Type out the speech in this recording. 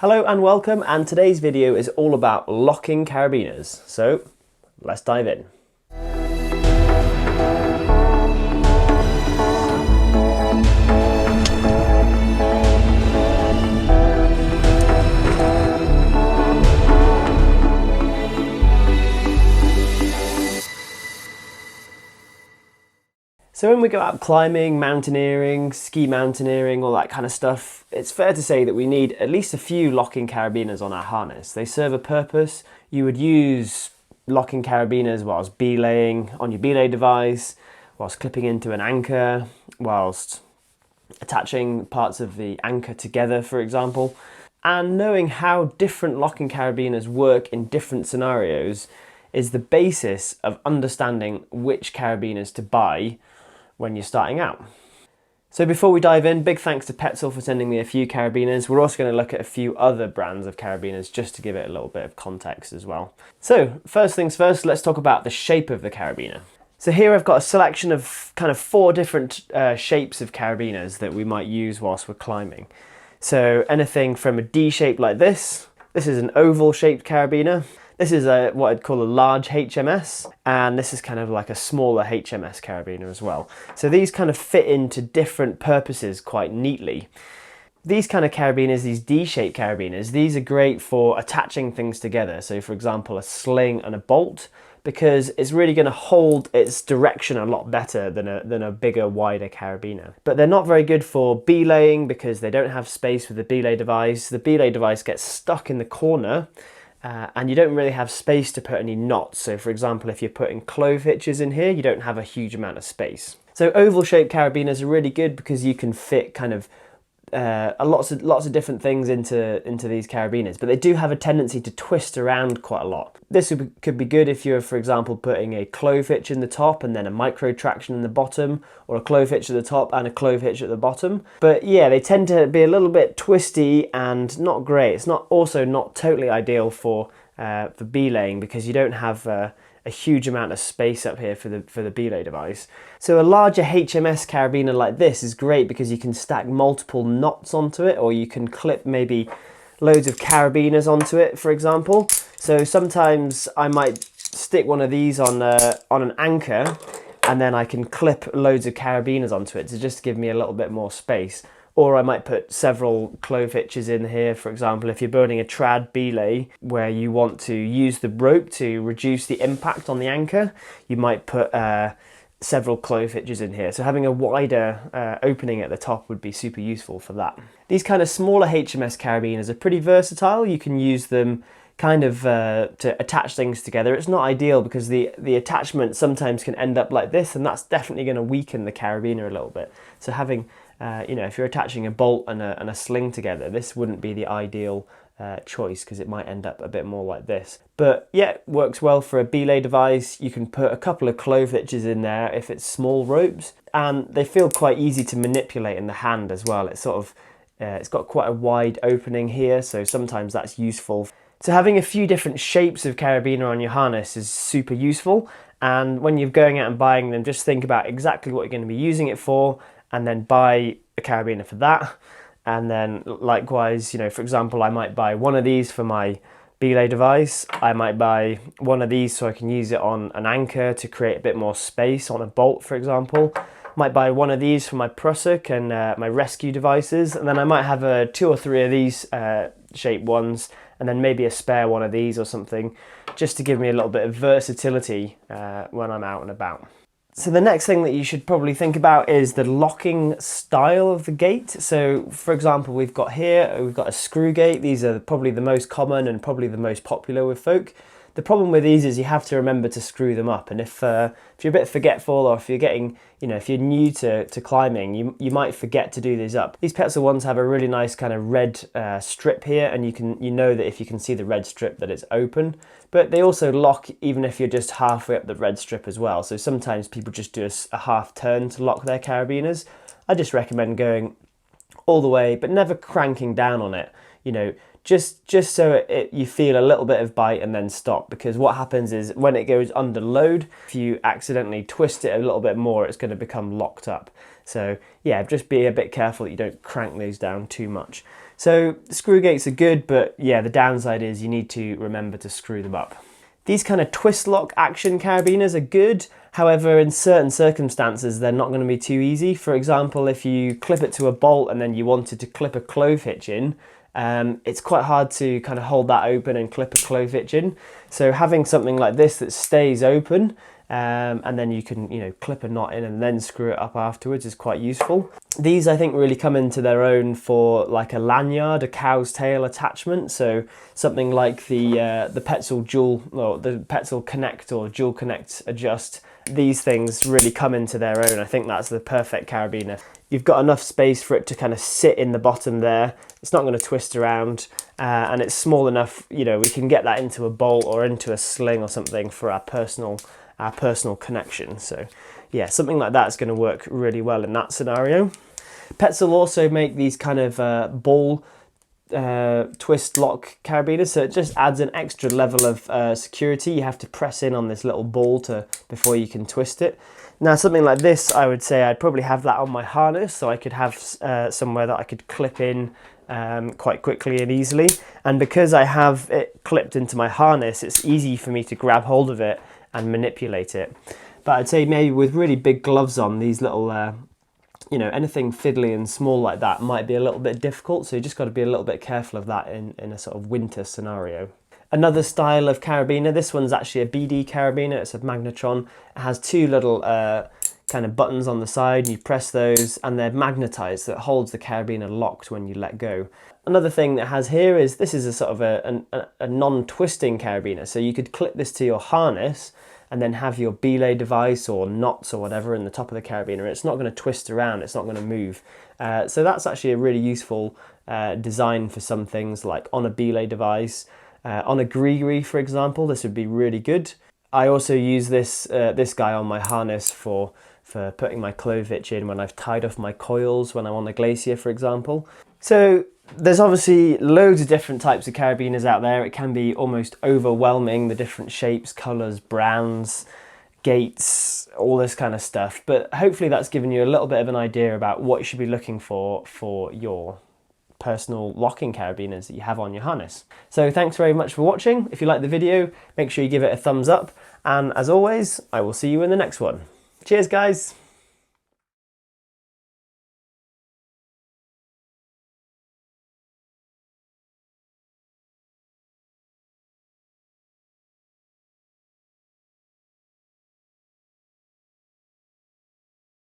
Hello and welcome, and today's video is all about locking carabiners. So let's dive in. So when we go out climbing, mountaineering, ski mountaineering, all that kind of stuff, it's fair to say that we need at least a few locking carabiners on our harness. They serve a purpose. You would use locking carabiners whilst belaying on your belay device, whilst clipping into an anchor, whilst attaching parts of the anchor together, for example. And knowing how different locking carabiners work in different scenarios is the basis of understanding which carabiners to buy when you're starting out. So before we dive in, big thanks to Searle for sending me a few carabiners. We're also going to look at a few other brands of carabiners just to give it a little bit of context as well. So first things first, let's talk about the shape of the carabiner. So here I've got a selection of kind of 4 different shapes of carabiners that we might use whilst we're climbing. So anything from a D shape like this. This is an oval shaped carabiner. This is what I'd call a large HMS, and this is kind of like a smaller HMS carabiner as well. So these kind of fit into different purposes quite neatly. These kind of carabiners, these D-shaped carabiners, these are great for attaching things together. So for example, a sling and a bolt, because it's really going to hold its direction a lot better than a bigger, wider carabiner. But they're not very good for belaying because they don't have space with the belay device. The belay device gets stuck in the corner, and you don't really have space to put any knots. So for example, if you're putting clove hitches in here, you don't have a huge amount of space. So oval shaped carabiners are really good because you can fit kind of lots of different things into these carabiners, but they do have a tendency to twist around quite a lot. This could be good if you're, for example, putting a clove hitch in the top and then a micro traction in the bottom, or a clove hitch at the top and a clove hitch at the bottom. But yeah, they tend to be a little bit twisty and not great. It's also not totally ideal for belaying because you don't have a huge amount of space up here for the belay device. So a larger HMS carabiner like this is great because you can stack multiple knots onto it, or you can clip maybe loads of carabiners onto it, for example. So sometimes I might stick one of these on an anchor, and then I can clip loads of carabiners onto it to just give me a little bit more space. Or I might put several clove hitches in here, for example, if you're building a trad belay where you want to use the rope to reduce the impact on the anchor, you might put several clove hitches in here. So having a wider opening at the top would be super useful for that. These kind of smaller HMS carabiners are pretty versatile. You can use them kind of to attach things together. It's not ideal because the attachment sometimes can end up like this, and that's definitely going to weaken the carabiner a little bit. So having if you're attaching a bolt and a sling together, this wouldn't be the ideal choice because it might end up a bit more like this. But yeah, it works well for a belay device. You can put a couple of clove hitches in there if it's small ropes, and they feel quite easy to manipulate in the hand as well. It's sort of it's got quite a wide opening here, so sometimes that's useful. So having a few different shapes of carabiner on your harness is super useful, and when you're going out and buying them, just think about exactly what you're going to be using it for, and then buy a carabiner for that. And then likewise, for example, I might buy one of these for my belay device. I might buy one of these so I can use it on an anchor to create a bit more space on a bolt, for example. Might buy one of these for my prusik and my rescue devices, and then I might have 2 or 3 of these shaped ones, and then maybe a spare one of these or something, just to give me a little bit of versatility when I'm out and about. So the next thing that you should probably think about is the locking style of the gate. So for example, we've got a screw gate. These are probably the most common and probably the most popular with folk. The problem with these is you have to remember to screw them up, and if you're a bit forgetful, or if you're getting, if you're new to climbing, you might forget to do these up. These Searle ones have a really nice kind of red strip here, and you know that if you can see the red strip that it's open. But they also lock even if you're just halfway up the red strip as well. So sometimes people just do a half turn to lock their carabiners. I just recommend going all the way, but never cranking down on it. Just so you feel a little bit of bite and then stop, because what happens is when it goes under load, if you accidentally twist it a little bit more, it's going to become locked up. So yeah, just be a bit careful that you don't crank these down too much. So screw gates are good, but yeah, the downside is you need to remember to screw them up. These kind of twist lock action carabiners are good. However, in certain circumstances, they're not going to be too easy. For example, if you clip it to a bolt and then you wanted to clip a clove hitch in, it's quite hard to kind of hold that open and clip a clove hitch in. So having something like this that stays open, and then you can, you know, clip a knot in and then screw it up afterwards is quite useful. These I think really come into their own for like a lanyard, a cow's tail attachment. So something like the Petzl dual, or the Petzl Connect or Dual Connect Adjust. These things really come into their own. I think that's the perfect carabiner. You've got enough space for it to kind of sit in the bottom there. It's not going to twist around, and it's small enough, you know, we can get that into a bolt or into a sling or something for our personal connection. So yeah, something like that is going to work really well in that scenario. Petzl also make these kind of ball twist lock carabiners, so it just adds an extra level of security. You have to press in on this little ball before you can twist it. Now something like this, I would say I'd probably have that on my harness, so I could have somewhere that I could clip in quite quickly and easily. And because I have it clipped into my harness, it's easy for me to grab hold of it and manipulate it. But I'd say maybe with really big gloves on, these little you know, anything fiddly and small like that might be a little bit difficult, so you just got to be a little bit careful of that in a sort of winter scenario. Another style of carabiner, this one's actually a BD carabiner, it's a magnetron. It has two little kind of buttons on the side, and you press those and they're magnetized, so it holds the carabiner locked when you let go. Another thing that it has here is this is a sort of a non-twisting carabiner, so you could clip this to your harness and then have your belay device or knots or whatever in the top of the carabiner. It's not going to twist around, it's not going to move. So that's actually a really useful design for some things, like on a belay device. On a gree-gree, for example, this would be really good. I also use this guy on my harness for putting my clove hitch in when I've tied off my coils when I'm on a glacier, for example. So there's obviously loads of different types of carabiners out there. It can be almost overwhelming, the different shapes, colours, brands, gates, all this kind of stuff. But hopefully that's given you a little bit of an idea about what you should be looking for your personal locking carabiners that you have on your harness. So thanks very much for watching. If you liked the video, make sure you give it a thumbs up. And as always, I will see you in the next one. Cheers, guys.